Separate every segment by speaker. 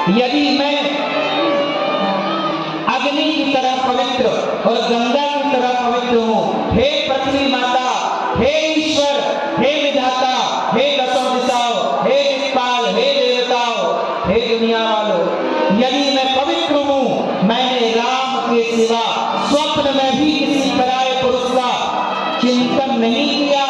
Speaker 1: यदि मैं अग्नि की तरह पवित्र और गंगा की तरह पवित्र हूँ, हे पृथ्वी माता, हे ईश्वर, हे विधाता, हे दसों दिशाओं, हे दिक्पाल, हे देवताओं, हे दुनिया वालों, यदि मैं पवित्र हूँ, मैंने राम के सिवा स्वप्न में भी किसी पराये पुरुष का चिंतन नहीं किया,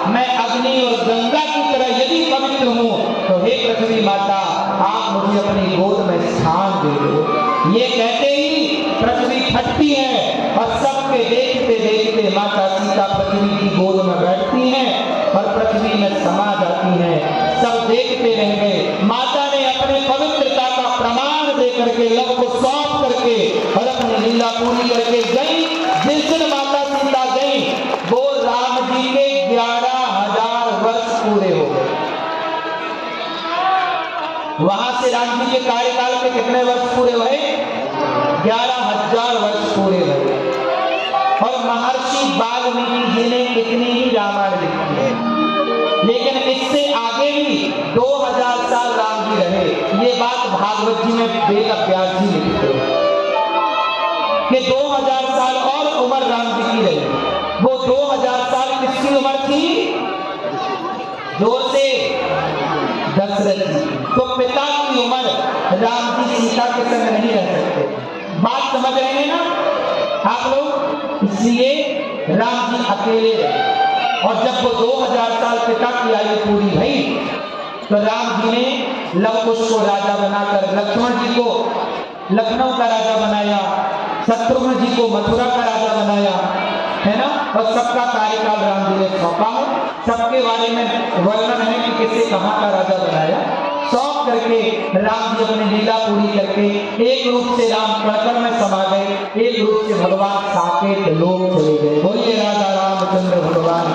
Speaker 1: मैं अग्नि और गंगा की तरह यदि पवित्र हूँ, तो हे पृथ्वी माता, आप मुझे अपनी गोद में स्थान दे दो। ये कहते ही पृथ्वी फटती है और सबके देखते देखते माता सीता पृथ्वी की गोद में बैठती हैं और पृथ्वी में समा जाती हैं। सब देखते रह गए। माता ने अपने पवित्रता का प्रमाण दे करके, लव को सौंप करके और अपनी लीला पूरी करके गई। जिस दिन माता सीता गई, वो राम जी के 11,000 वर्ष पूरे हो गए। वहां से राम जी के कार्यकाल के कितने वर्ष पूरे हुए? 11,000 वर्ष पूरे हुए। और महर्षि वाल्मीकि जी ने कितनी ही रामायण लिखी है, लेकिन इससे आगे भी 2000 साल राम जी रहे। ये बात भागवत जी में वेद व्यास जी लिखते हैं कि 2000 साल और उम्र राम जी की रही। वो 2000 साल किसकी उम्र थी? जोर से, दशरथ जी। तो पिता की उम्र राम जी सीता के संग नहीं रह सकते। बात समझ रहे हैं ना आप लोग? इसलिए राम जी अकेले रहे। और जब वो 2000 साल पिता की आयु पूरी भई, तो राम जी ने लव कुश को राजा बनाकर लक्ष्मण जी को लखनऊ का राजा बनाया, शत्रुघ्न जी को मथुरा का राजा बनाया, है ना। और सबका कार्यकाल राम जी ने सौंपा है। सबके बारे में वर्णन है कि किसे कहाँ का राजा बनाया। सौंप करके राम जी अपनी लीला पूरी करके एक रूप से राम कणकण में समा गए, एक रूप से भगवान साकेत लोक चले गए। बोलिए राजा रामचंद्र भगवान